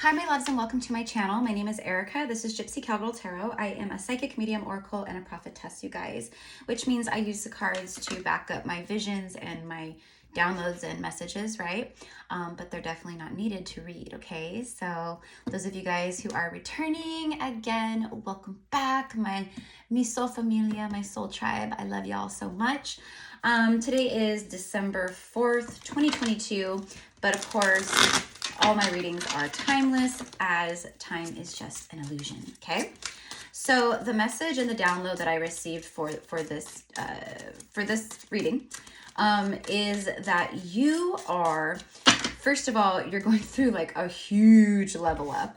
Hi, my loves, and welcome to my channel. My name is Erica. This is Gypsy Cowgirl Tarot. I am a psychic, medium, oracle, and a prophetess, you guys, which means I use the cards to back up my visions and my downloads and messages, right? But they're definitely not needed to read, okay? So those of you guys who are returning, again, welcome back. Mi soul familia, my soul tribe. I love y'all so much. Today is December 4th, 2022, but of course, all my readings are timeless, as time is just an illusion, okay? So the message and the download that I received for this reading is that you are, first of all, you're going through like a huge level up.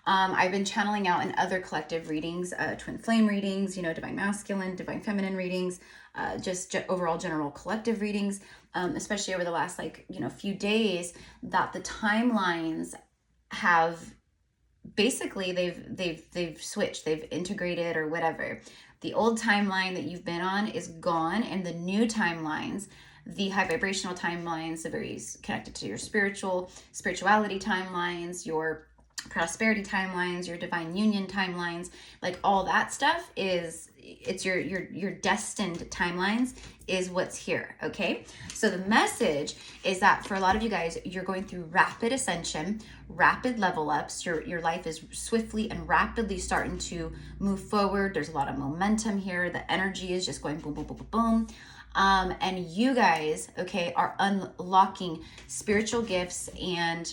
I've been channeling out in other collective readings, twin flame readings, divine masculine, divine feminine readings, just overall general collective readings, especially over the last few days, that the timelines have basically they've switched, they've integrated or whatever. The old timeline that you've been on is gone, and the new timelines, the high vibrational timelines, the very connected to your spirituality timelines, your prosperity timelines, your divine union timelines, like all that stuff it's your destined timelines is what's here, okay? So the message is that for a lot of you guys, you're going through rapid ascension, rapid level ups. Your life is swiftly and rapidly starting to move forward. There's a lot of momentum here. The energy is just going boom, boom, boom, boom, boom. And you guys, okay, are unlocking spiritual gifts and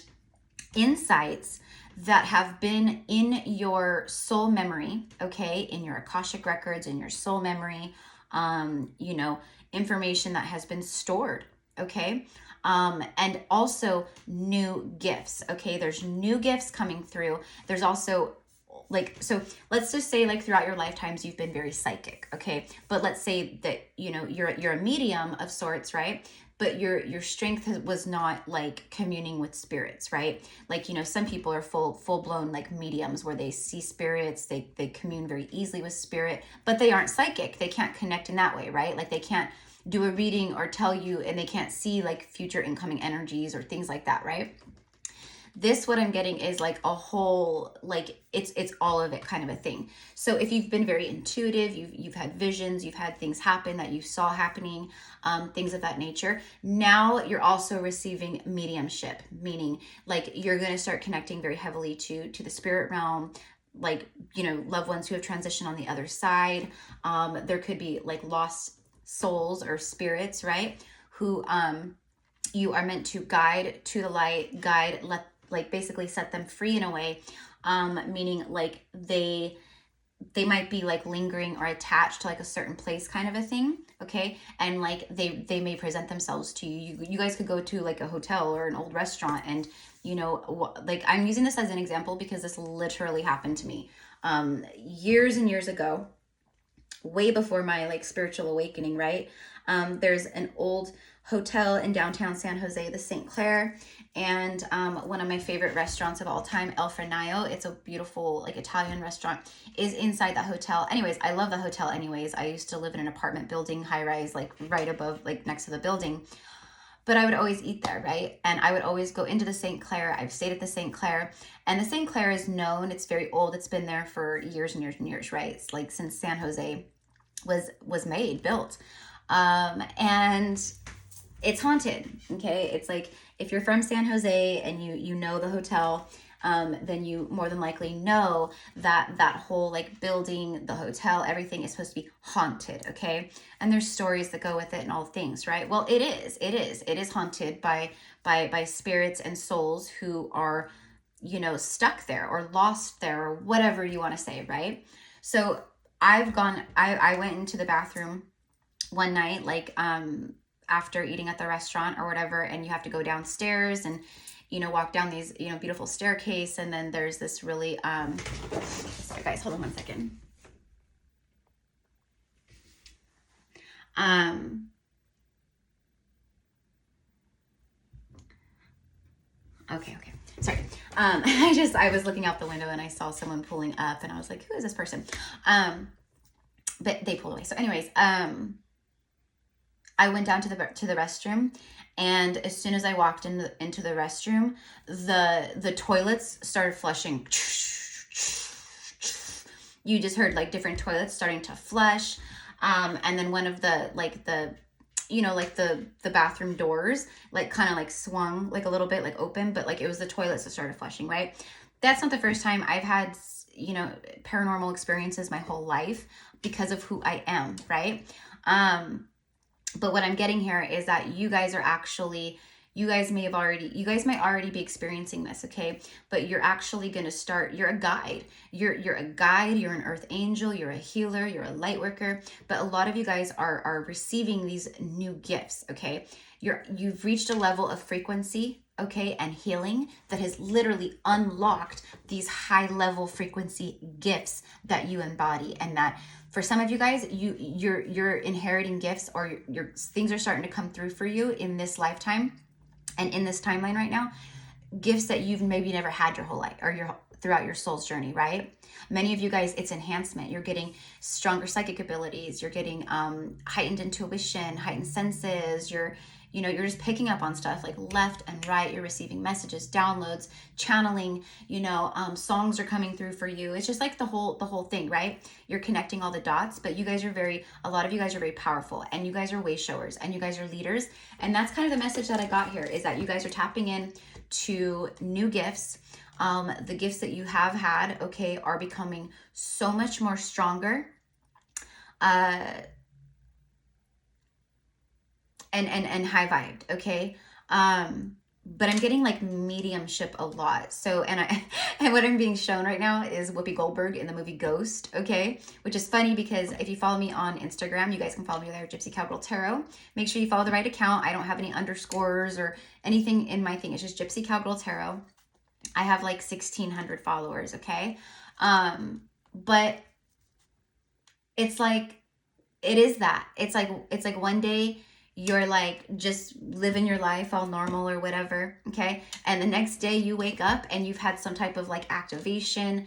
insights that have been in your soul memory, okay, in your Akashic records, in your soul memory, information that has been stored, okay, and also new gifts, okay? There's new gifts coming through. There's also so let's just say throughout your lifetimes you've been very psychic, okay? But let's say that you're a medium of sorts, right? But your strength was not like communing with spirits, right? Some people are full blown like mediums where they see spirits, they commune very easily with spirit, but they aren't psychic. They can't connect in that way, right? Like they can't do a reading or tell you, and they can't see like future incoming energies or things like that, right? This, what I'm getting is like a whole, like it's all of it kind of a thing. So if you've been very intuitive, you've had visions, you've had things happen that you saw happening, things of that nature. Now you're also receiving mediumship, meaning like you're going to start connecting very heavily to the spirit realm, like, loved ones who have transitioned on the other side. There could be like lost souls or spirits, right? Who you are meant to guide to the light, basically set them free in a way, meaning like they might be like lingering or attached to like a certain place kind of a thing, okay? And like they may present themselves to you. You guys could go to like a hotel or an old restaurant, and like I'm using this as an example because this literally happened to me years and years ago, way before my like spiritual awakening, right? There's an old hotel in downtown San Jose, the St. Clair, and one of my favorite restaurants of all time, El Fornaio, it's a beautiful like Italian restaurant, is inside that hotel. Anyways, I love the hotel anyways. I used to live in an apartment building, high rise, like right above, like next to the building. But I would always eat there, right? And I would always go into the St. Clair. I've stayed at the St. Clair, and the St. Clair is known, it's very old, it's been there for years and years and years, right? It's like since San Jose was built, and it's haunted, okay? It's like if you're from San Jose and you know the hotel, then you more than likely know that whole like building, the hotel, everything is supposed to be haunted, okay? And there's stories that go with it and all things, right? Well, it is haunted by spirits and souls who are stuck there or lost there or whatever you want to say, right? So I went into the bathroom one night, like after eating at the restaurant or whatever, and you have to go downstairs and walk down these beautiful staircase, and then there's this really sorry guys, hold on one second. Okay. Sorry. I was looking out the window and I saw someone pulling up, and I was like, who is this person? But they pulled away. So anyways, I went down to the restroom, and as soon as I walked into the restroom, the toilets started flushing. You just heard like different toilets starting to flush, and then one of the like the like the bathroom doors like kind of like swung like a little bit like open, but like it was the toilets that started flushing, right? That's not the first time. I've had paranormal experiences my whole life because of who I am, right? But what I'm getting here is that you guys might already be experiencing this, okay? But you're actually going to start, you're a guide. You're a guide, you're an earth angel, you're a healer, you're a light worker. But a lot of you guys are receiving these new gifts, okay? You've reached a level of frequency, okay, and healing that has literally unlocked these high level frequency gifts that you embody. And that for some of you guys, you're inheriting gifts, or your things are starting to come through for you in this lifetime and in this timeline right now, gifts that you've maybe never had your whole life or throughout your soul's journey, right? Many of you guys, it's enhancement. You're getting stronger psychic abilities. You're getting heightened intuition, heightened senses. You're just picking up on stuff like left and right. You're receiving messages, downloads, channeling, songs are coming through for you. It's just like the whole thing, right? You're connecting all the dots, but a lot of you guys are very powerful, and you guys are way showers, and you guys are leaders. And that's kind of the message that I got here, is that you guys are tapping in to new gifts. The gifts that you have had, okay, are becoming so much more stronger. And high vibed, okay? But I'm getting like mediumship a lot. So, and what I'm being shown right now is Whoopi Goldberg in the movie Ghost, okay? Which is funny because if you follow me on Instagram, you guys can follow me there, Gypsy Capital Tarot. Make sure you follow the right account. I don't have any underscores or anything in my thing. It's just Gypsy Capital Tarot. I have like 1,600 followers, okay? But it's like, it is that. It's like one day you're like just living your life all normal or whatever, okay? And the next day you wake up and you've had some type of like activation,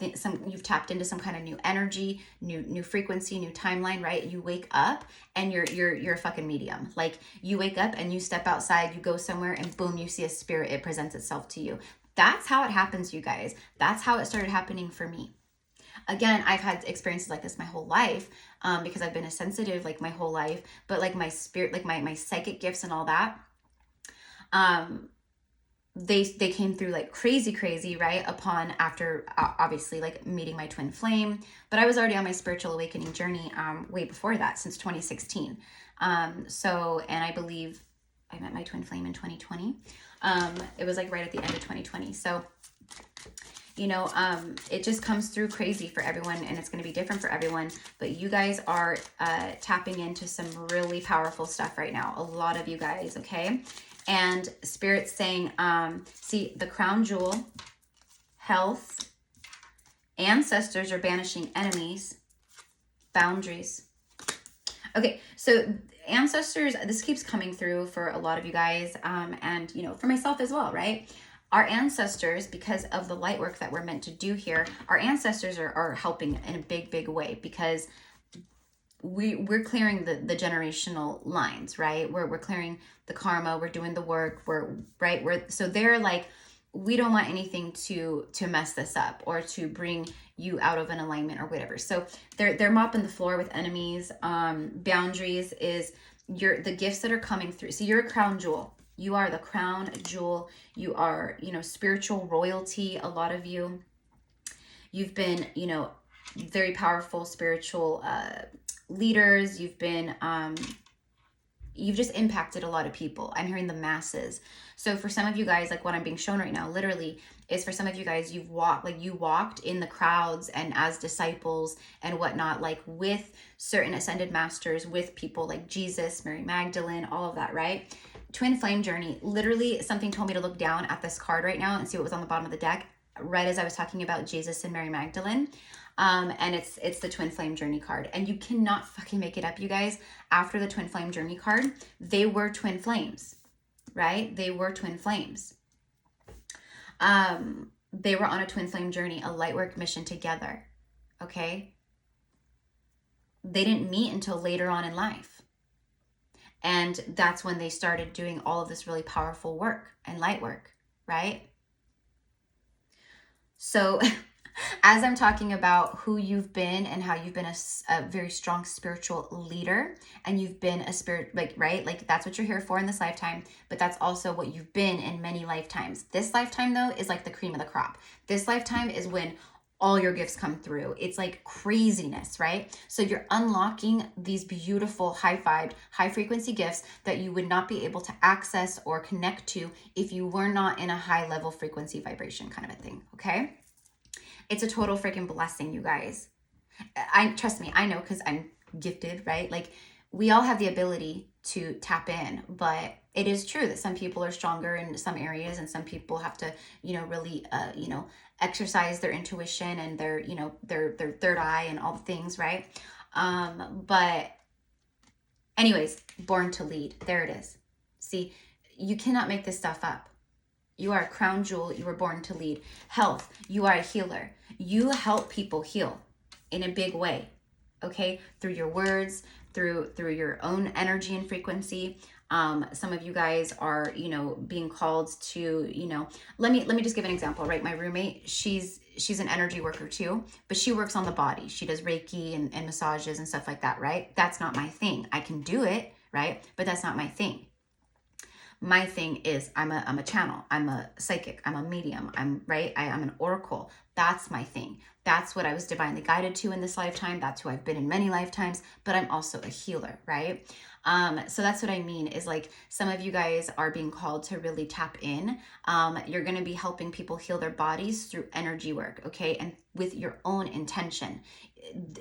you've tapped into some kind of new energy, new frequency, new timeline, right? You wake up and you're a fucking medium. Like you wake up and you step outside, you go somewhere, and boom, you see a spirit, it presents itself to you. That's how it happens, you guys. That's how it started happening for me. Again, I've had experiences like this my whole life, because I've been a sensitive like my whole life, but like my spirit, like my psychic gifts and all that, they came through like crazy, right? After obviously like meeting my twin flame, but I was already on my spiritual awakening journey way before that, since 2016. And I believe I met my twin flame in 2020. It was like right at the end of 2020. So it just comes through crazy for everyone, and it's going to be different for everyone. But you guys are tapping into some really powerful stuff right now. A lot of you guys, okay? And Spirit's saying, see, the crown jewel, health, ancestors are banishing enemies, boundaries. Okay, so ancestors, this keeps coming through for a lot of you guys, and, for myself as well, right? Our ancestors, because of the light work that we're meant to do here, our ancestors are helping in a big way, because we're clearing the generational lines, right? We're clearing the karma, we're doing the work, so they're like, we don't want anything to mess this up or to bring you out of an alignment or whatever. So they're mopping the floor with enemies. Boundaries is the gifts that are coming through. So you're a crown jewel. You are the crown jewel. You are, spiritual royalty. A lot of you, you've been, very powerful spiritual leaders. You've been, you've just impacted a lot of people. I'm hearing the masses. So for some of you guys, like what I'm being shown right now, literally, is for some of you guys, you walked in the crowds and as disciples and whatnot, like with certain ascended masters, with people like Jesus, Mary Magdalene, all of that, right? Twin flame journey. Literally, something told me to look down at this card right now and see what was on the bottom of the deck, right as I was talking about Jesus and Mary Magdalene. And it's the twin flame journey card, and you cannot fucking make it up, you guys. After the twin flame journey card, they were twin flames, right? They were twin flames. They were on a twin flame journey, a light work mission together. Okay. They didn't meet until later on in life. And that's when they started doing all of this really powerful work and light work, right? So as I'm talking about who you've been and how you've been a very strong spiritual leader, and you've been a spirit, like, right? Like, that's what you're here for in this lifetime, but that's also what you've been in many lifetimes. This lifetime, though, is like the cream of the crop. This lifetime is when all your gifts come through. It's like craziness, right? So you're unlocking these beautiful high-vibed, high-frequency gifts that you would not be able to access or connect to if you were not in a high-level frequency vibration kind of a thing, okay? It's a total freaking blessing, you guys. Trust me, I know, because I'm gifted, right? Like, we all have the ability to tap in, but it is true that some people are stronger in some areas, and some people have to, really, exercise their intuition and their, their third eye and all the things, right? But anyways, born to lead. There it is. See, you cannot make this stuff up. You are a crown jewel. You were born to lead. Health. You are a healer. You help people heal in a big way, okay? Through your words, through your own energy and frequency. Some of you guys are, being called to, let me just give an example, right? My roommate, she's an energy worker too, but she works on the body. She does Reiki and massages and stuff like that, right? That's not my thing. I can do it, right? But that's not my thing. My thing is I'm a channel. I'm a psychic. I'm a medium. I'm an oracle. That's my thing. That's what I was divinely guided to in this lifetime. That's who I've been in many lifetimes, but I'm also a healer, right? So that's what I mean is, like, some of you guys are being called to really tap in. You're going to be helping people heal their bodies through energy work, okay? And with your own intention.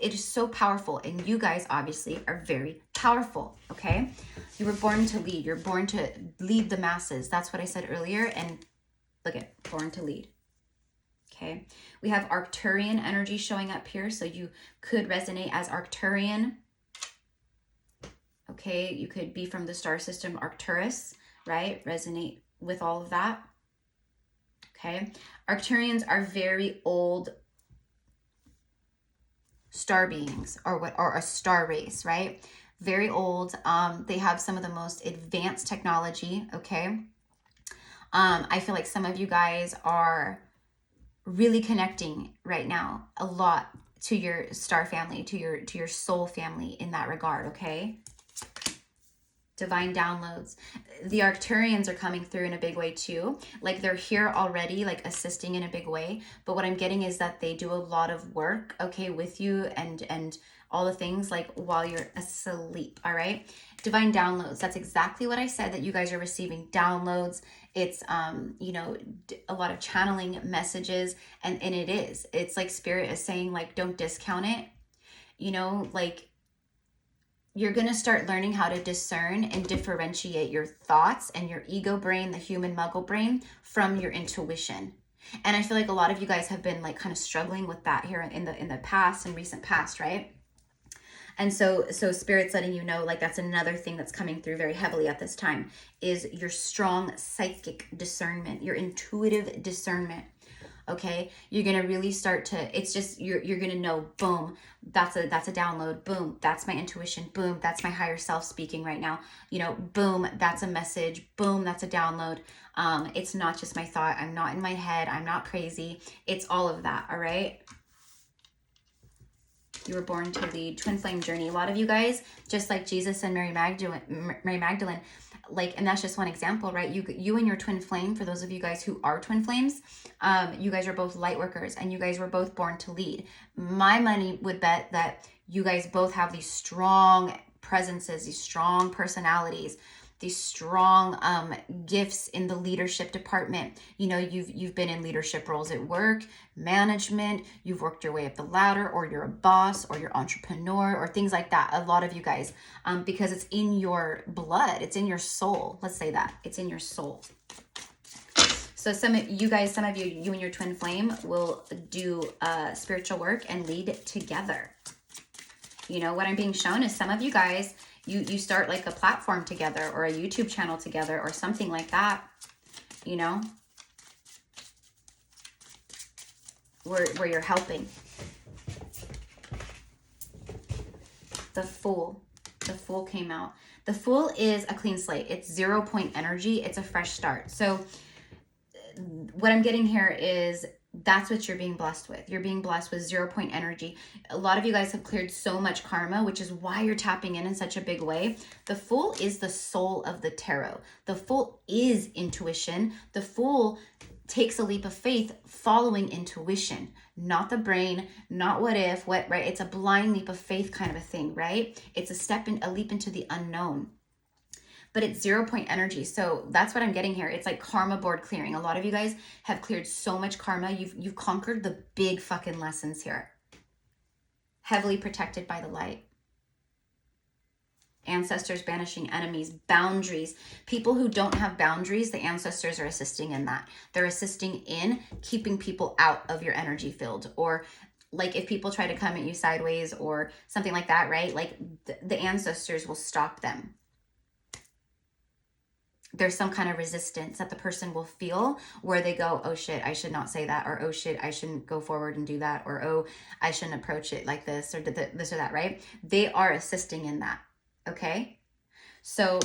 It is so powerful, and you guys obviously are very powerful, okay? You were born to lead. You're born to lead the masses. That's what I said earlier, and look at born to lead. Okay, we have Arcturian energy showing up here, so you could resonate as Arcturian. Okay, you could be from the star system Arcturus, right? Resonate with all of that. Okay, Arcturians are very old star beings, or a star race, right? Very old. They have some of the most advanced technology, okay? I feel like some of you guys are really connecting right now a lot to your star family, to your soul family in that regard, okay? Divine downloads. The Arcturians are coming through in a big way too. Like, they're here already, like, assisting in a big way. But what I'm getting is that they do a lot of work, okay, with you and all the things, like, while you're asleep, all right? Divine downloads. That's exactly what I said, that you guys are receiving downloads. It's, a lot of channeling messages. And it is. It's like Spirit is saying, like, don't discount it. Like, you're going to start learning how to discern and differentiate your thoughts and your ego brain, the human muggle brain, from your intuition. And I feel like a lot of you guys have been, like, kind of struggling with that here in the past and recent past, right? And so Spirit's letting you know, like, that's another thing that's coming through very heavily at this time, is your strong psychic discernment, your intuitive discernment. Okay, you're gonna really start to, it's just, you're gonna know, boom, that's a download, boom, that's my intuition, boom, that's my higher self speaking right now, boom, that's a message, boom, that's a download. It's not just my thought, I'm not in my head, I'm not crazy, it's all of that. All right, you were born to lead. Twin flame journey. A lot of you guys, just like Jesus and Mary Magdalene, like, and that's just one example, right? You and your twin flame, for those of you guys who are twin flames, you guys are both light workers, and you guys were both born to lead. My money would bet that you guys both have these strong presences, these strong personalities, these strong gifts in the leadership department. You've been in leadership roles at work, management, you've worked your way up the ladder, or you're a boss, or you're entrepreneur, or things like that. A lot of you guys, because it's in your blood, it's in your soul. Let's say that it's in your soul. So some of you, you and your twin flame will do spiritual work and lead together. What I'm being shown is some of you guys, you start like a platform together, or a YouTube channel together, or something like that, where you're helping. The Fool came out. The Fool is a clean slate. It's 0 point energy. It's a fresh start. So what I'm getting here is that's what you're being blessed with. You're being blessed with 0 point energy. A lot of you guys have cleared so much karma, which is why you're tapping in such a big way. The Fool is the soul of the tarot. The Fool is intuition. The Fool takes a leap of faith following intuition, not the brain, not what if, what, right? It's a blind leap of faith kind of a thing, right? It's a leap into the unknown. But it's 0 point energy. So that's what I'm getting here. It's like karma board clearing. A lot of you guys have cleared so much karma. You've conquered the big fucking lessons here. Heavily protected by the light. Ancestors banishing enemies, boundaries. People who don't have boundaries, the ancestors are assisting in that. They're assisting in keeping people out of your energy field. Or like if people try to come at you sideways or something like that, right? Like the ancestors will stop them. There's some kind of resistance that the person will feel where they go, oh shit, I should not say that, or oh shit, I shouldn't go forward and do that, or oh, I shouldn't approach it like this, or this or that, right? They are assisting in that, okay? So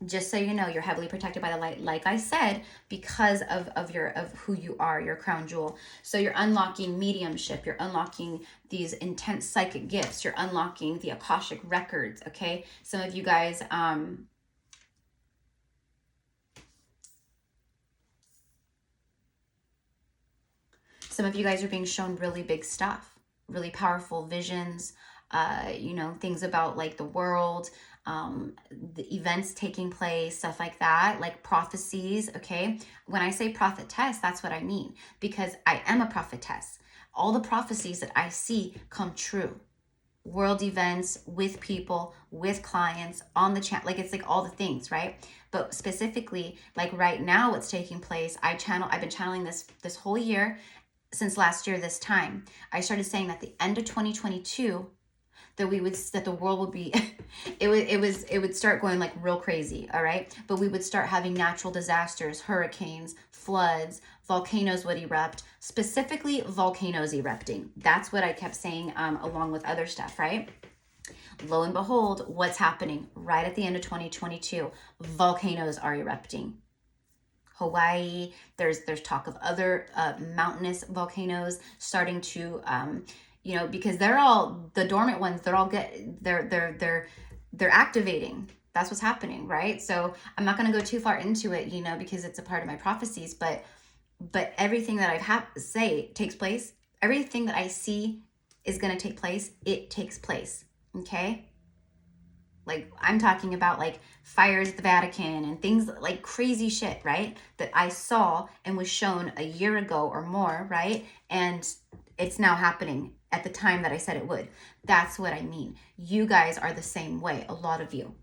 just so you know, you're heavily protected by the light, like I said, because of who you are, your crown jewel. So you're unlocking mediumship, you're unlocking these intense psychic gifts, you're unlocking the Akashic records, okay? Some of you guys, some of you guys are being shown really big stuff, really powerful visions, you know, things about like the world, the events taking place, stuff like that, like prophecies, okay? When I say prophetess, that's what I mean, because I am a prophetess. All the prophecies that I see come true. World events, with people, with clients, on the chat, like it's like all the things, right? But specifically, like right now what's taking place, I've been channeling this whole year, since last year this time. I started saying that the end of 2022 that the world would be it would start going like real crazy, all right? But we would start having natural disasters, hurricanes, floods, volcanoes would erupt, specifically volcanoes erupting. That's what I kept saying along with other stuff, right? Lo and behold, what's happening right at the end of 2022? Volcanoes are erupting. Hawaii, there's talk of other mountainous volcanoes starting to you know, because they're all the dormant ones, they're activating. That's what's happening, right? So I'm not going to go too far into it, you know, because it's a part of my prophecies, but everything that I've say takes place. Everything that I see is going to take place. It takes place. Okay? Like I'm talking about like fires at the Vatican and things like crazy shit, right? That I saw and was shown a year ago or more, right? And it's now happening at the time that I said it would. That's what I mean. You guys are the same way, a lot of you.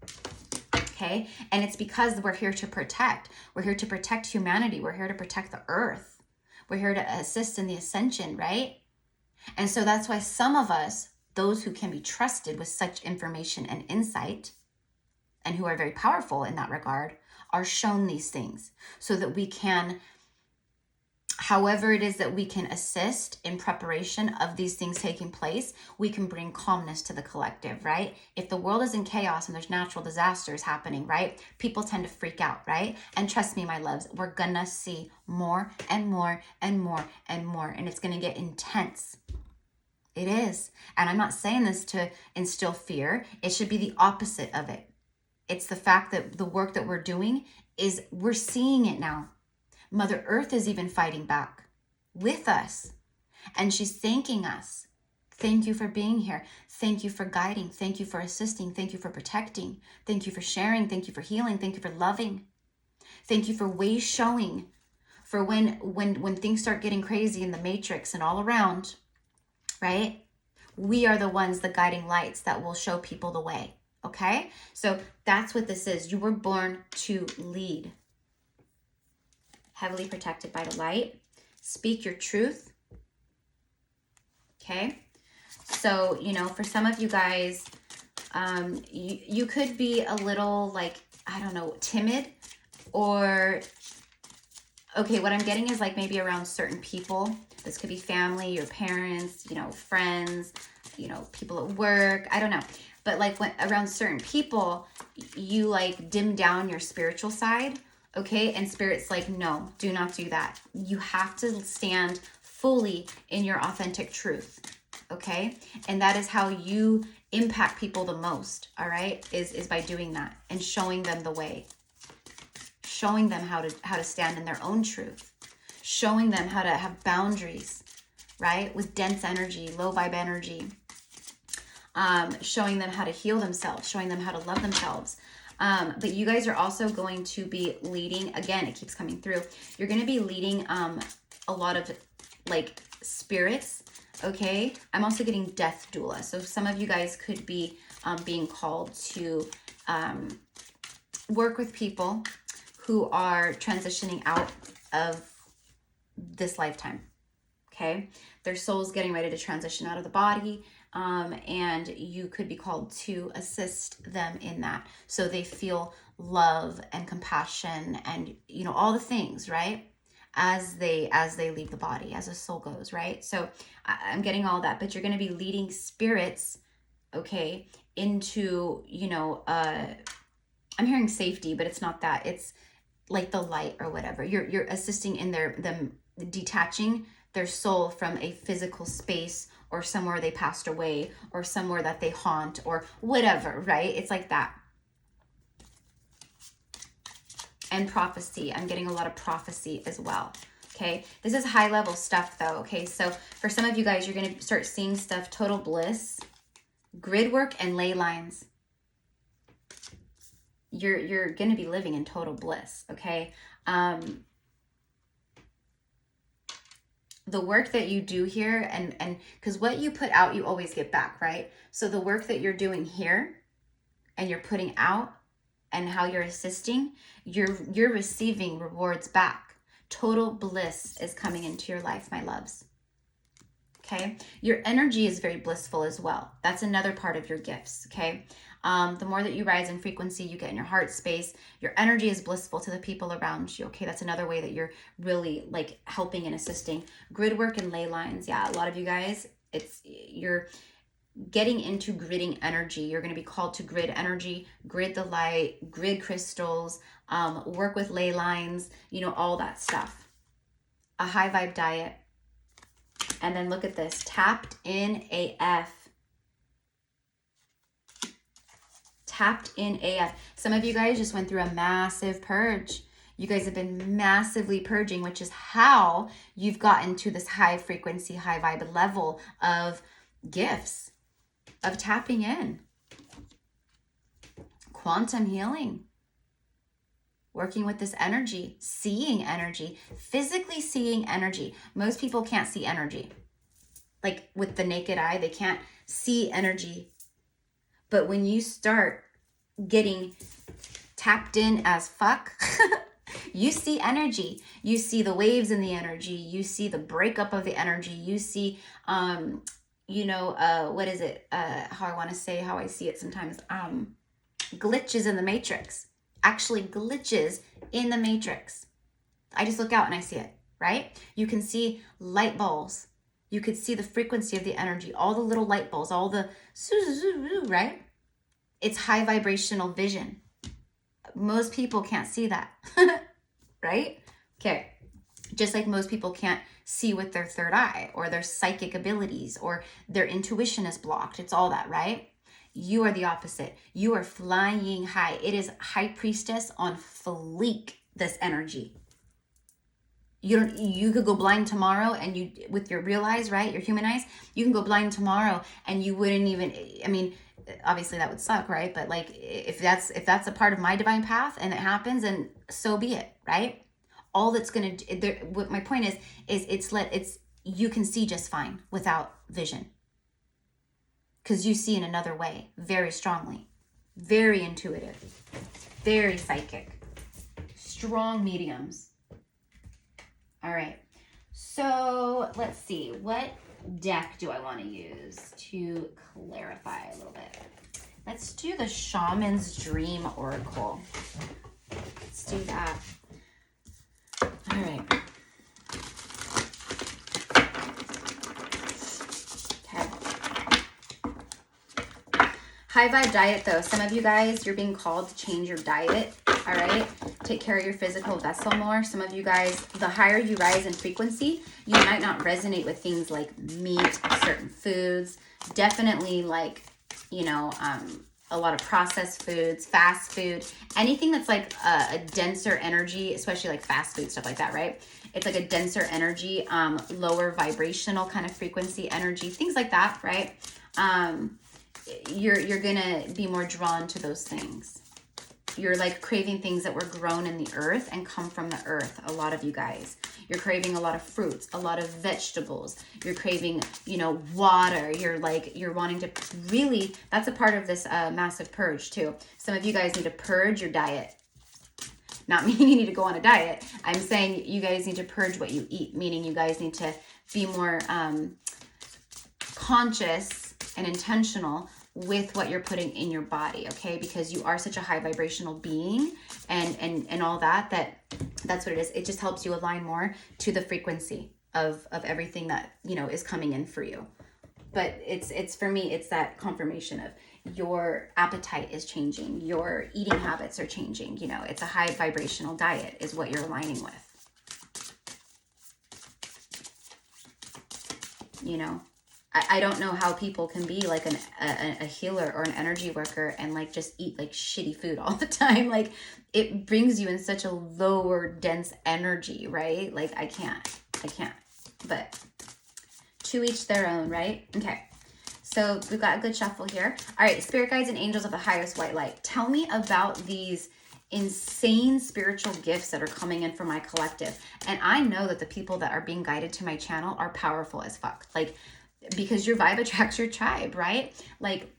Okay? And it's because we're here to protect. We're here to protect humanity. We're here to protect the earth. We're here to assist in the ascension, right? And so that's why some of us, those who can be trusted with such information and insight, and who are very powerful in that regard, are shown these things so that we can, however it is that we can assist in preparation of these things taking place, we can bring calmness to the collective, right? If the world is in chaos and there's natural disasters happening, right? People tend to freak out, right? And trust me, my loves, we're gonna see more and more and more and more, and it's gonna get intense. It is. And I'm not saying this to instill fear. It should be the opposite of it. It's the fact that the work that we're doing is we're seeing it now. Mother Earth is even fighting back with us. And she's thanking us. Thank you for being here. Thank you for guiding. Thank you for assisting. Thank you for protecting. Thank you for sharing. Thank you for healing. Thank you for loving. Thank you for ways showing. For when things start getting crazy in the matrix and all around, right? We are the ones, the guiding lights that will show people the way. Okay? So that's what this is. You were born to lead. Heavily protected by the light. Speak your truth. Okay? So, you know, for some of you guys, you could be a little like, I don't know, timid, or, okay, what I'm getting is like maybe around certain people. This could be family, your parents, you know, friends, you know, people at work. I don't know. But like when around certain people, you like dim down your spiritual side, okay? And Spirit's like, no, do not do that. You have to stand fully in your authentic truth, okay? And that is how you impact people the most, all right? Is by doing that and showing them the way. Showing them how to stand in their own truth. Showing them how to have boundaries, right? With dense energy, low vibe energy. Showing them how to heal themselves, showing them how to love themselves. But you guys are also going to be leading, again, it keeps coming through. You're going to be leading a lot of like spirits, okay? I'm also getting death doula. So some of you guys could be being called to work with people who are transitioning out of this lifetime, okay? Their soul's getting ready to transition out of the body, and you could be called to assist them in that, so they feel love and compassion and, you know, all the things, right? As they leave the body, as a soul goes, right? So I'm getting all that, but you're going to be leading spirits, okay, into, you know, I'm hearing safety, but it's not that. It's like the light or whatever. You're assisting in them detaching their soul from a physical space or somewhere they passed away or somewhere that they haunt or whatever, right? It's like that. And prophecy. I'm getting a lot of prophecy as well. Okay. This is high level stuff though. Okay. So for some of you guys, you're going to start seeing stuff, total bliss, grid work, and ley lines. You're going to be living in total bliss. Okay. The work that you do here, and because what you put out, you always get back, right? So the work that you're doing here and you're putting out and how you're assisting, you're receiving rewards back. Total bliss is coming into your life, my loves. Okay. Your energy is very blissful as well. That's another part of your gifts. Okay. The more that you rise in frequency, you get in your heart space, your energy is blissful to the people around you. Okay. That's another way that you're really like helping and assisting. Grid work and ley lines. Yeah. A lot of you guys, you're getting into gridding energy. You're going to be called to grid energy, grid the light, grid crystals, work with ley lines, you know, all that stuff. A high vibe diet. And then look at this, tapped in AF. Tapped in AF. Some of you guys just went through a massive purge. You guys have been massively purging, which is how you've gotten to this high frequency, high vibe level of gifts, of tapping in. Quantum healing. Working with this energy, seeing energy, physically seeing energy. Most people can't see energy. Like with the naked eye, they can't see energy. But when you start getting tapped in as fuck, you see energy. You see the waves in the energy. You see the breakup of the energy. You see, what is it? How I want to say, how I see it sometimes. Glitches in the matrix. Actually glitches in the matrix. I just look out and I see it, right? You can see light balls. You could see the frequency of the energy, all the little light balls, all the, right? It's high vibrational vision. Most people can't see that, right? Okay. Just like most people can't see with their third eye or their psychic abilities or their intuition is blocked. It's all that, right? You are the opposite. You are flying high. It is high priestess on fleek, this energy. You could go blind tomorrow and you, with your real eyes, right? Your human eyes, you can go blind tomorrow and you wouldn't even, I mean, obviously that would suck, right? But like, if that's a part of my divine path and it happens, and so be it, right? All that's going to, what my point is you can see just fine without vision. Because you see in another way, very strongly, very intuitive, very psychic, strong mediums. All right, so let's see, what deck do I want to use to clarify a little bit? Let's do the Shaman's Dream Oracle. Let's do that. All right. High vibe diet though. Some of you guys, you're being called to change your diet. All right. Take care of your physical vessel more. Some of you guys, the higher you rise in frequency, you might not resonate with things like meat, certain foods, definitely like, you know, a lot of processed foods, fast food, anything that's like a denser energy, especially like fast food, stuff like that, right? It's like a denser energy, lower vibrational kind of frequency energy, things like that, right? You're gonna be more drawn to those things. You're like craving things that were grown in the earth and come from the earth. A lot of you guys, you're craving a lot of fruits, a lot of vegetables. You're craving, you know, water. You're wanting to really, that's a part of this massive purge too. Some of you guys need to purge your diet. Not meaning you need to go on a diet. I'm saying you guys need to purge what you eat, meaning you guys need to be more conscious and intentional with what you're putting in your body, okay? Because you are such a high vibrational being and all that's what it is. It just helps you align more to the frequency of everything that, you know, is coming in for you. But it's for me, it's that confirmation of your appetite is changing, your eating habits are changing, you know, it's a high vibrational diet is what you're aligning with. You know, I don't know how people can be like a healer or an energy worker and like just eat like shitty food all the time. Like it brings you in such a lower dense energy, right? Like I can't, but to each their own, right? Okay. So we've got a good shuffle here. All right. Spirit guides and angels of the highest white light. Tell me about these insane spiritual gifts that are coming in for my collective. And I know that the people that are being guided to my channel are powerful as fuck. Like, because your vibe attracts your tribe, right? Like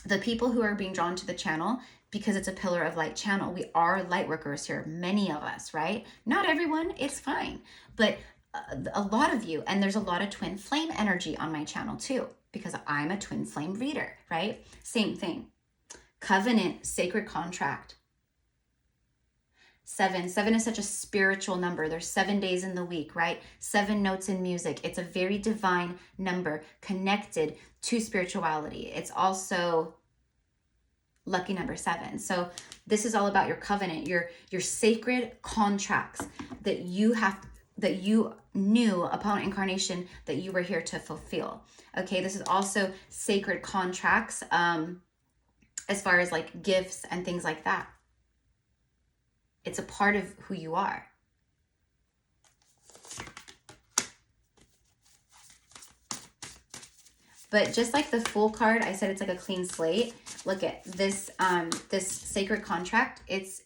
the people who are being drawn to the channel, because it's a pillar of light channel, we are light workers here, many of us, right? Not everyone, it's fine, but a lot of you, and there's a lot of twin flame energy on my channel too, because I'm a twin flame reader, right? Same thing. Covenant, sacred contract. 7 is such a spiritual number. There's 7 days in the week, right? 7 notes in music. It's a very divine number connected to spirituality. It's also lucky number 7. So this is all about your covenant, your sacred contracts that you knew upon incarnation that you were here to fulfill. Okay, this is also sacred contracts as far as like gifts and things like that. It's a part of who you are. But just like the Fool card, I said it's like a clean slate. Look at this this sacred contract. It's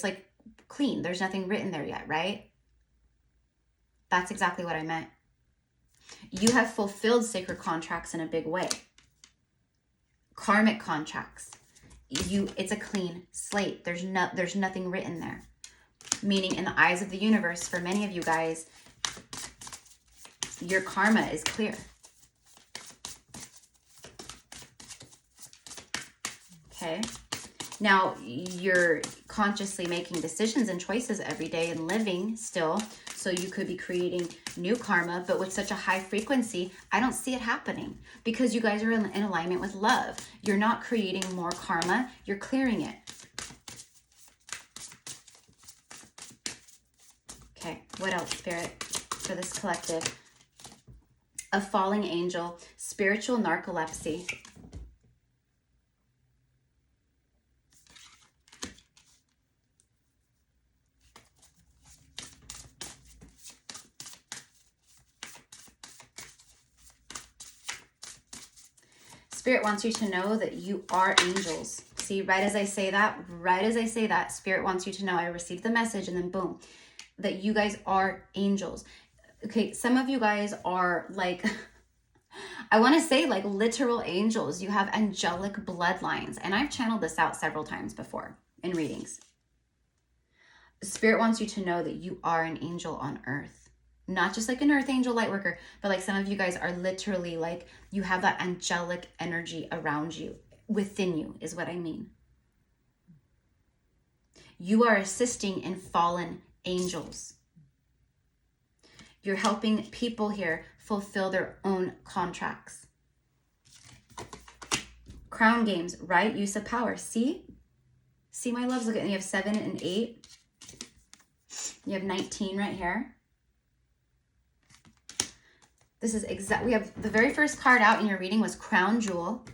like clean. There's nothing written there yet, right? That's exactly what I meant. You have fulfilled sacred contracts in a big way. Karmic contracts. It's a clean slate. There's nothing written there. Meaning in the eyes of the universe, for many of you guys, your karma is clear. Okay. Now you're consciously making decisions and choices every day and living still. So you could be creating new karma, but with such a high frequency, I don't see it happening because you guys are in alignment with love. You're not creating more karma, you're clearing it. Okay, what else, Spirit, for this collective? A falling angel, spiritual narcolepsy. Spirit wants you to know that you are angels. See, right as I say that, Spirit wants you to know, I received the message and then boom, that you guys are angels. Okay, some of you guys are like, I want to say like literal angels. You have angelic bloodlines. And I've channeled this out several times before in readings. Spirit wants you to know that you are an angel on earth. Not just like an earth angel light worker, but like some of you guys are literally like, you have that angelic energy around you, within you is what I mean. You are assisting in fallen angels. You're helping people here fulfill their own contracts. Crown games, right use of power. See my loves, look at, you have 7 and 8. You have 19 right here. This is exact. We have the very first card out in your reading was Crown Jewel,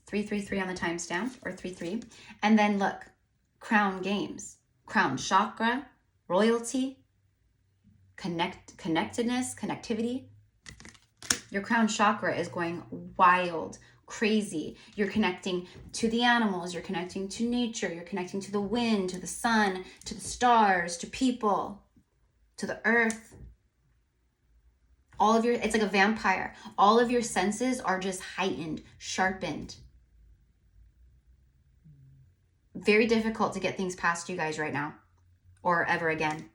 333 on the timestamp, or 33. And then look, Crown Games, Crown Chakra, Royalty, connectedness, connectivity. Your crown chakra is going wild, crazy. You're connecting to the animals, you're connecting to nature, you're connecting to the wind, to the sun, to the stars, to people, to the earth. All of your, it's like a vampire. All of your senses are just heightened, sharpened. Very difficult to get things past you guys right now, or ever again,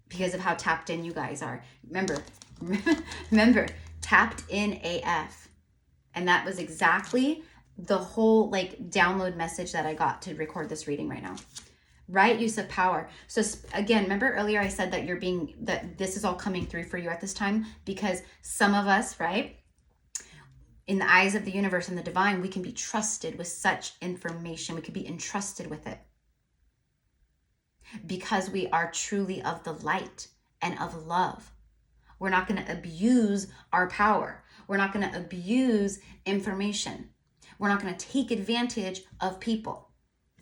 because of how tapped in you guys are. Remember, tapped in AF. And that was exactly the whole like download message that I got to record this reading right now. Right use of power. So again, remember earlier I said that that this is all coming through for you at this time, because some of us, right, in the eyes of the universe and the divine, we can be trusted with such information. We can be entrusted with it because we are truly of the light and of love. We're not going to abuse our power. We're not going to abuse information. We're not going to take advantage of people,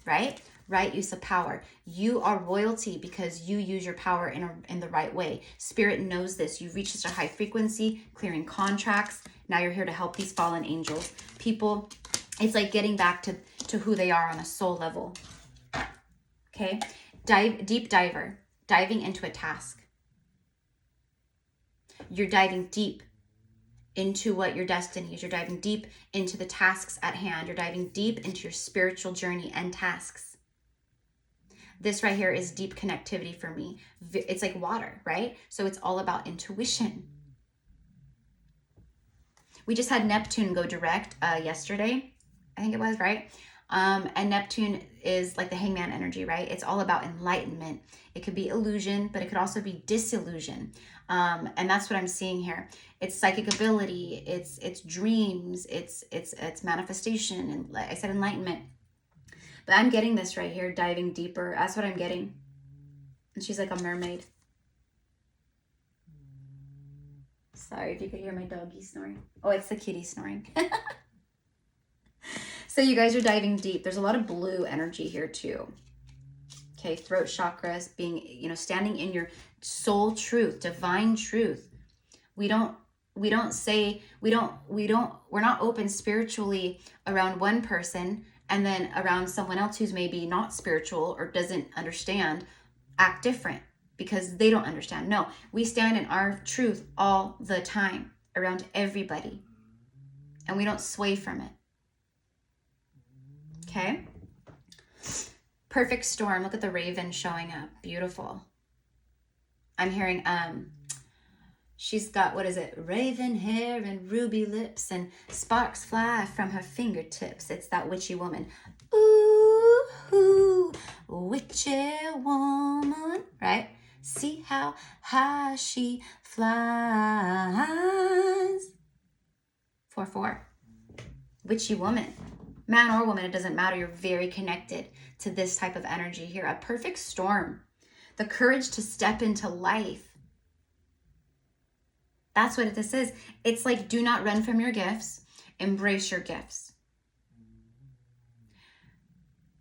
right? Right use of power. You are royalty because you use your power in the right way. Spirit knows this. You've reached such a high frequency, clearing contracts. Now you're here to help these fallen angels. People, it's like getting back to who they are on a soul level. Okay? Deep diver, diving into a task. You're diving deep into what your destiny is. You're diving deep into the tasks at hand. You're diving deep into your spiritual journey and tasks. This right here is deep connectivity for me. It's like water, right? So it's all about intuition. We just had Neptune go direct yesterday, I think it was, right? And Neptune is like the hangman energy, right? It's all about enlightenment. It could be illusion, but it could also be disillusion. And that's what I'm seeing here. It's psychic ability, it's dreams, it's manifestation, and like I said, enlightenment. But I'm getting this right here, diving deeper. That's what I'm getting. And she's like a mermaid. Sorry if you could hear my doggy snoring. Oh, it's the kitty snoring. So you guys are diving deep. There's a lot of blue energy here too. Okay, throat chakras, being, standing in your soul truth, divine truth. We're not open spiritually around one person and then around someone else who's maybe not spiritual or doesn't understand, act different because they don't understand. No, we stand in our truth all the time around everybody, and we don't sway from it. Okay? Perfect storm. Look at the raven showing up. Beautiful. I'm hearing, she's got, what is it? Raven hair and ruby lips and sparks fly from her fingertips. It's that witchy woman. Ooh, witchy woman, right? See how high she flies. 4-4. Witchy woman. Man or woman, it doesn't matter. You're very connected to this type of energy here. A perfect storm. The courage to step into life. That's what this is. It's like, do not run from your gifts. Embrace your gifts.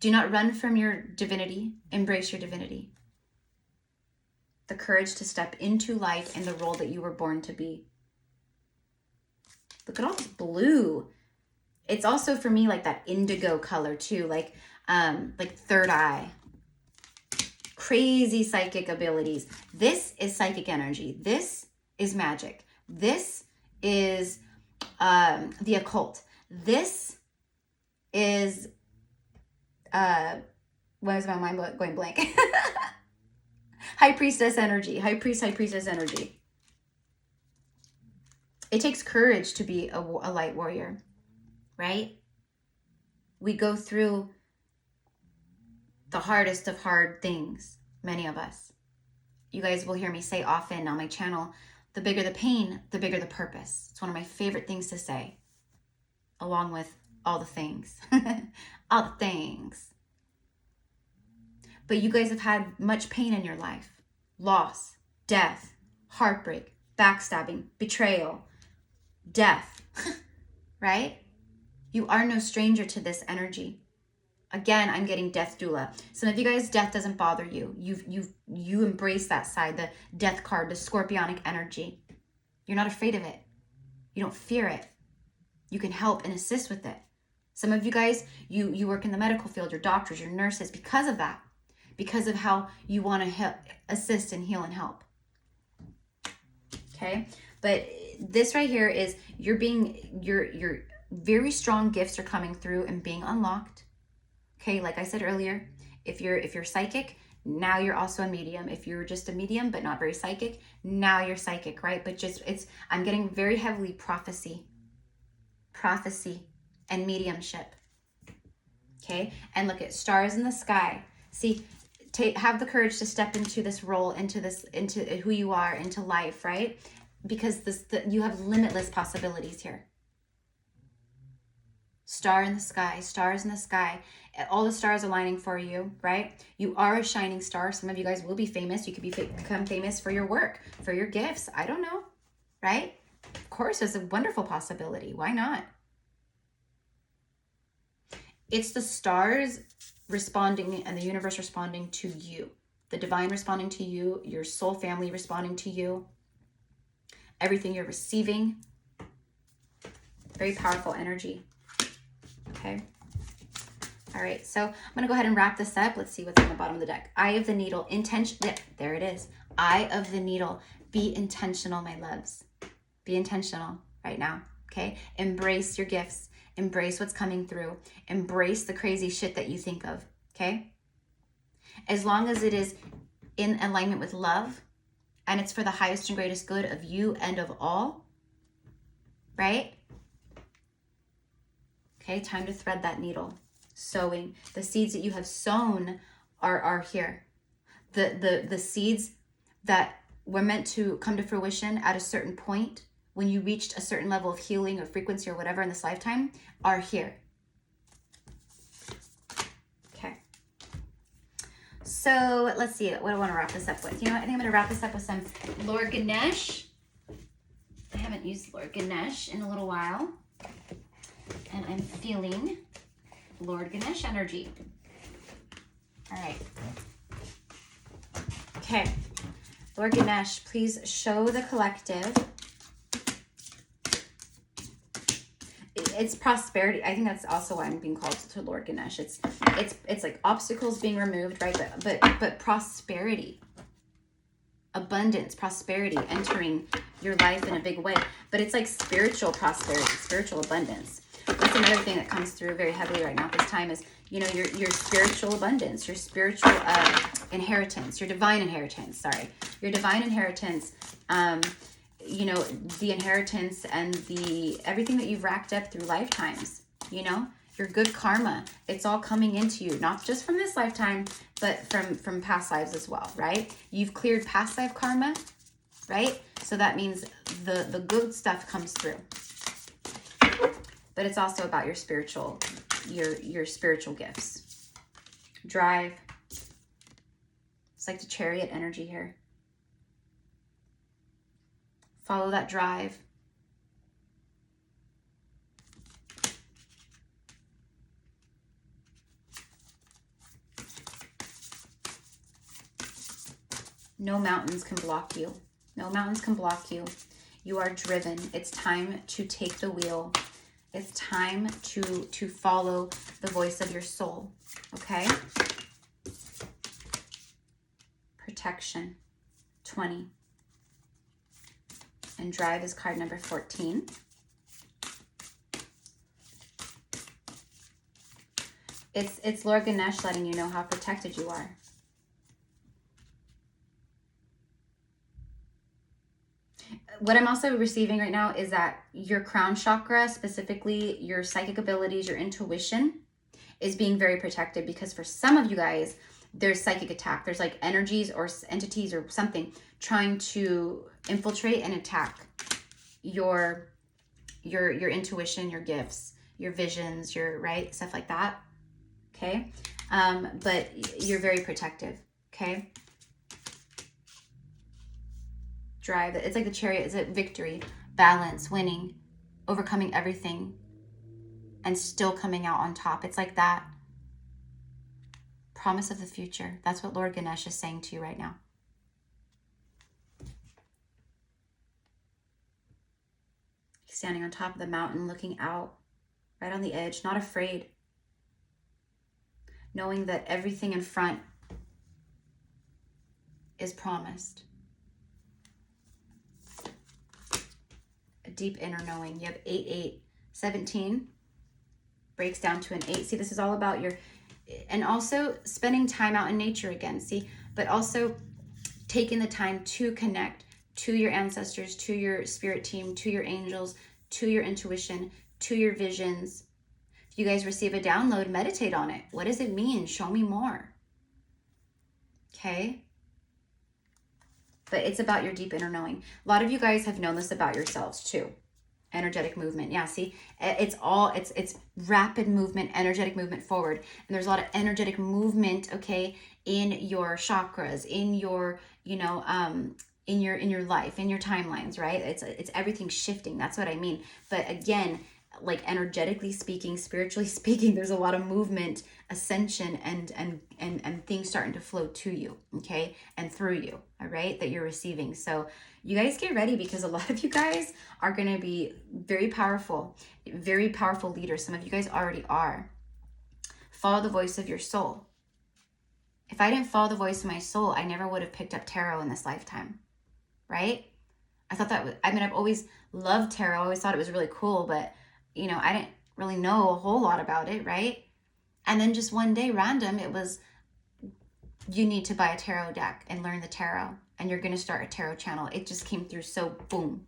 Do not run from your divinity. Embrace your divinity. The courage to step into life and the role that you were born to be. Look at all this blue. It's also for me like that indigo color too, like third eye. Crazy psychic abilities. This is psychic energy. This is magic. This is the occult. This is why is my mind going blank? High priestess energy. High priestess energy. It takes courage to be a light warrior, right? We go through the hardest of hard things, many of us. You guys will hear me say often on my channel, the bigger the pain, the bigger the purpose. It's one of my favorite things to say, along with all the things. All the things. But you guys have had much pain in your life. Loss, death, heartbreak, backstabbing, betrayal, death, right? You are no stranger to this energy. Again, I'm getting death doula. Some of you guys, death doesn't bother you. You embrace that side, the death card, the scorpionic energy. You're not afraid of it. You don't fear it. You can help and assist with it. Some of you guys, you work in the medical field, you're doctors, you're nurses, because of that. Because of how you want to help, assist and heal and help. Okay? But this right here is your very strong gifts are coming through and being unlocked. Okay, like I said earlier, if you're psychic, now you're also a medium. If you're just a medium but not very psychic, now you're psychic, right? But I'm getting very heavily prophecy and mediumship. Okay? And look at stars in the sky. See, have the courage to step into this role, into who you are, into life, right? Because you have limitless possibilities here. Stars in the sky. All the stars aligning for you, right? You are a shining star. Some of you guys will be famous. You could become famous for your work, for your gifts. I don't know, right? Of course, it's a wonderful possibility. Why not? It's the stars responding and the universe responding to you. The divine responding to you, your soul family responding to you. Everything you're receiving. Very powerful energy. Okay. All right. So I'm going to go ahead and wrap this up. Let's see what's on the bottom of the deck. Eye of the Needle. Intention. Yeah, there it is. Eye of the Needle. Be intentional, my loves. Be intentional right now. Okay. Embrace your gifts. Embrace what's coming through. Embrace the crazy shit that you think of. Okay. As long as it is in alignment with love and it's for the highest and greatest good of you and of all. Right? Okay. Time to thread that needle. Sowing. The seeds that you have sown are here. The seeds that were meant to come to fruition at a certain point when you reached a certain level of healing or frequency or whatever in this lifetime are here. Okay. So let's see. What do I want to wrap this up with? You know what? I think I'm going to wrap this up with some Lord Ganesh. I haven't used Lord Ganesh in a little while. And I'm feeling Lord Ganesh energy. All right. Okay. Lord Ganesh, please show the collective. It's prosperity. I think that's also why I'm being called to Lord Ganesh. It's like obstacles being removed, right? But prosperity, abundance, prosperity entering your life in a big way. But it's like spiritual prosperity, spiritual abundance. That's another thing that comes through very heavily right now at this time is, you know, your spiritual abundance, your spiritual inheritance, your divine inheritance, your divine inheritance, you know, the inheritance and everything that you've racked up through lifetimes, you know, your good karma, it's all coming into you, not just from this lifetime, but from past lives as well, right? You've cleared past life karma, right? So that means the good stuff comes through. But it's also about your spiritual gifts. Drive. It's like the Chariot energy here. Follow that drive. No mountains can block you. No mountains can block you. You are driven. It's time to take the wheel. It's time to follow the voice of your soul, okay? Protection, 20. And drive is card number 14. It's Lord Ganesh letting you know how protected you are. What I'm also receiving right now is that your crown chakra, specifically your psychic abilities, your intuition, is being very protected because for some of you guys, there's psychic attack. There's like energies or entities or something trying to infiltrate and attack your intuition, your gifts, your visions, your, right, stuff like that. Okay. But you're very protective. Okay. Drive. It's like the Chariot. It's a victory, balance, winning, overcoming everything, and still coming out on top. It's like that. Promise of the future. That's what Lord Ganesh is saying to you right now. He's standing on top of the mountain, looking out, right on the edge, not afraid, knowing that everything in front is promised. A deep inner knowing. You have 8, 8, 17 breaks down to an 8. See, this is all about your, and also spending time out in nature again. See, but also taking the time to connect to your ancestors, to your spirit team, to your angels, to your intuition, to your visions. If you guys receive a download, meditate on it. What does it mean? Show me more. Okay. But it's about your deep inner knowing. A lot of you guys have known this about yourselves too. Energetic movement. Yeah, see, it's rapid movement, energetic movement forward. And there's a lot of energetic movement, okay, in your chakras, in your, you know, in your life, in your timelines, right? It's everything shifting. That's what I mean. But again, like energetically speaking, spiritually speaking, there's a lot of movement, ascension, and things starting to flow to you, okay, and through you, all right, that you're receiving. So you guys get ready, because a lot of you guys are going to be very powerful leaders. Some of you guys already are. Follow the voice of your soul. If I didn't follow the voice of my soul, I never would have picked up tarot in this lifetime, right? I thought that was, I mean, I've always loved tarot. I always thought it was really cool, but you know, I didn't really know a whole lot about it, right? And then just one day, random, it was, you need to buy a tarot deck and learn the tarot, and you're going to start a tarot channel. It just came through so boom.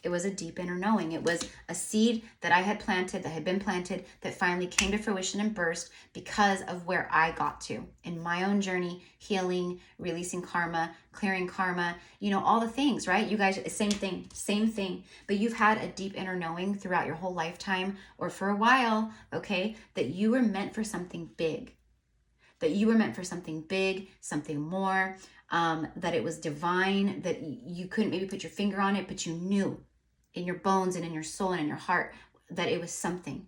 It was a deep inner knowing. It was a seed that I had planted, that had been planted, that finally came to fruition and burst because of where I got to in my own journey, healing, releasing karma, clearing karma, you know, all the things, right? You guys, same thing. But you've had a deep inner knowing throughout your whole lifetime, or for a while, okay, that you were meant for something big. That you were meant for something big, something more, that it was divine, that you couldn't maybe put your finger on it, but you knew in your bones and in your soul and in your heart that it was something.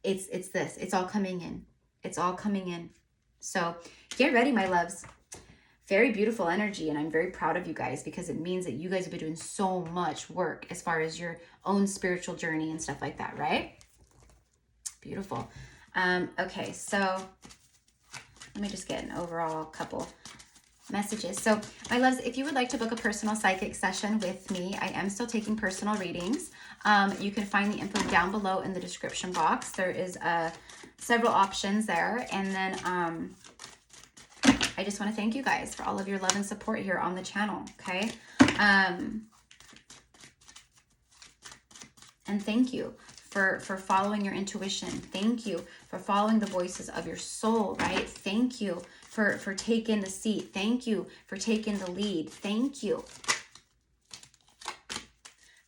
It's this. It's all coming in. It's all coming in. So get ready, my loves. Very beautiful energy, and I'm very proud of you guys, because it means that you guys have been doing so much work as far as your own spiritual journey and stuff like that, right? Beautiful. Okay, so let me just get an overall couple messages. So my loves, if you would like to book a personal psychic session with me, I am still taking personal readings. You can find the info down below in the description box. There is several options there. And then I just want to thank you guys for all of your love and support here on the channel. Okay. And thank you for following your intuition. Thank you for following the voices of your soul, right? Thank you for taking the seat. Thank you for taking the lead. Thank you.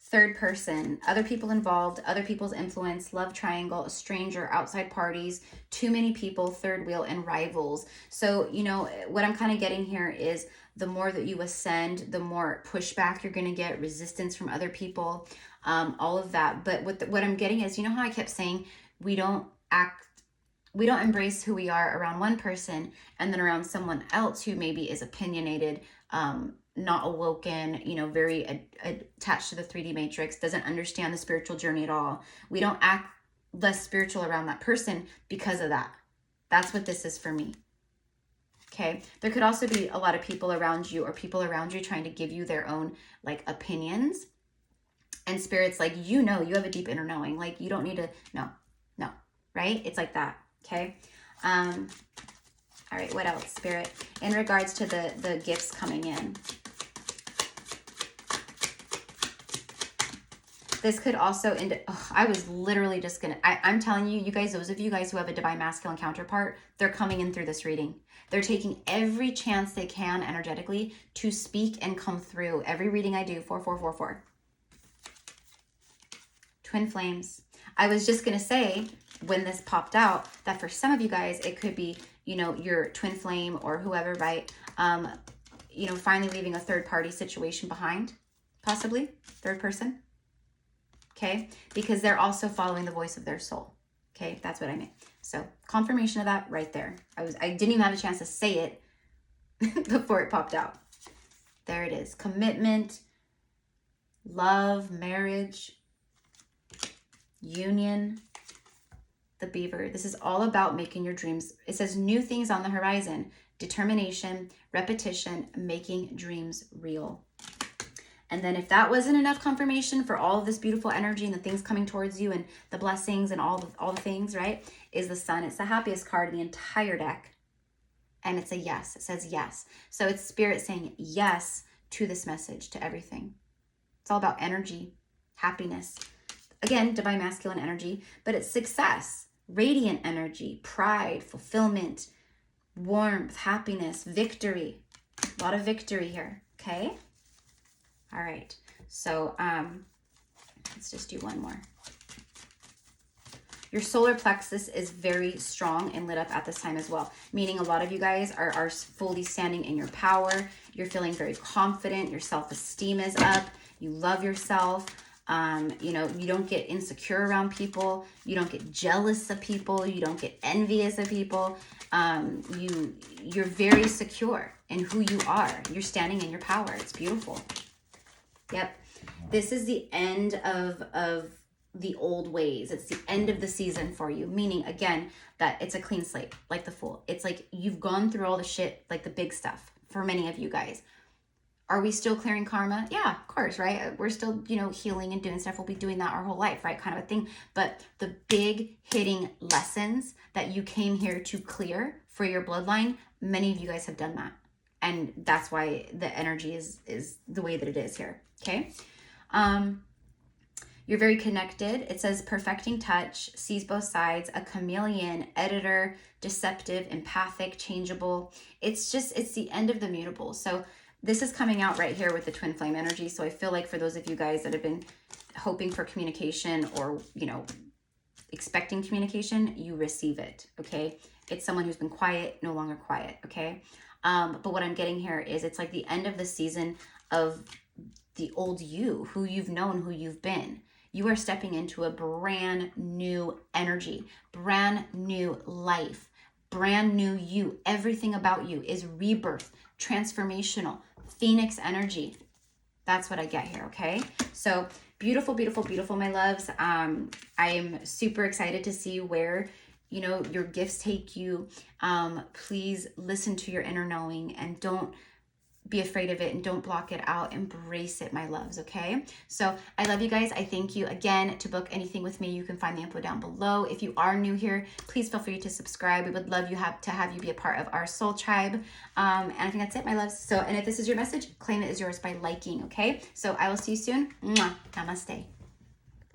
Third person, other people involved, other people's influence, love triangle, a stranger, outside parties, too many people, third wheel, and rivals. So, you know, what I'm kind of getting here is the more that you ascend, the more pushback you're going to get, resistance from other people, all of that. But what I'm getting is, you know how I kept saying we don't embrace who we are around one person, and then around someone else who maybe is opinionated, not awoken, you know, very attached to the 3D matrix, doesn't understand the spiritual journey at all. We don't act less spiritual around that person because of that. That's what this is for me. Okay. There could also be a lot of people around you, or people around you trying to give you their own like opinions, and spirit's like, you know, you have a deep inner knowing. Like, you don't need to, no, right? It's like that. Okay. All right. What else, spirit? In regards to the gifts coming in. This could also end. I was literally just going to, I'm telling you, you guys, those of you guys who have a divine masculine counterpart, they're coming in through this reading. They're taking every chance they can energetically to speak and come through. Every reading I do, 4444. Twin flames. I was just going to say, when this popped out, that for some of you guys, it could be, you know, your twin flame or whoever, right? You know, finally leaving a third party situation behind, possibly third person. Okay. Because they're also following the voice of their soul. Okay. That's what I meant. So confirmation of that right there. I didn't even have a chance to say it before it popped out. There it is. Commitment, love, marriage, union, the beaver. This is all about making your dreams. It says new things on the horizon, determination, repetition, making dreams real. And then if that wasn't enough confirmation for all of this beautiful energy and the things coming towards you and the blessings and all the things, right, is the sun. It's the happiest card in the entire deck. And it's a yes. It says yes. So it's spirit saying yes to this message, to everything. It's all about energy, happiness. Again, divine masculine energy, but it's success, radiant energy, pride, fulfillment, warmth, happiness, victory. A lot of victory here, okay? All right, so let's just do one more. Your solar plexus is very strong and lit up at this time as well, meaning a lot of you guys are fully standing in your power. You're feeling very confident. Your self-esteem is up. You love yourself. You know, you don't get insecure around people. You don't get jealous of people. You don't get envious of people. You're very secure in who you are. You're standing in your power. It's beautiful. Yep. This is the end of the old ways. It's the end of the season for you. Meaning, again, that it's a clean slate, like the Fool. It's like you've gone through all the shit, like the big stuff for many of you guys. Are we still clearing karma? Yeah, of course, right? We're still, you know, healing and doing stuff. We'll be doing that our whole life, right? Kind of a thing. But the big hitting lessons that you came here to clear for your bloodline, many of you guys have done that. And that's why the energy is the way that it is here. Okay. You're very connected. It says perfecting touch, sees both sides, a chameleon, editor, deceptive, empathic, changeable. It's the end of the mutable. So this is coming out right here with the twin flame energy. So I feel like for those of you guys that have been hoping for communication or, you know, expecting communication, you receive it. Okay. It's someone who's been quiet, no longer quiet. Okay. But what I'm getting here is it's like the end of the season of the old you, who you've known, who you've been. You are stepping into a brand new energy, brand new life, brand new you. Everything about you is rebirth, transformational, phoenix energy. That's what I get here, okay? So beautiful, beautiful, beautiful, my loves. I am super excited to see where, you know, your gifts take you. Please listen to your inner knowing and don't be afraid of it and don't block it out. Embrace it, my loves, okay? So I love you guys. I thank you again. To book anything with me, you can find the info down below. If you are new here, please feel free to subscribe. We would love to have you be a part of our soul tribe. And I think that's it, my loves. So, and if this is your message, claim it as yours by liking, okay? So I will see you soon. Mwah. Namaste.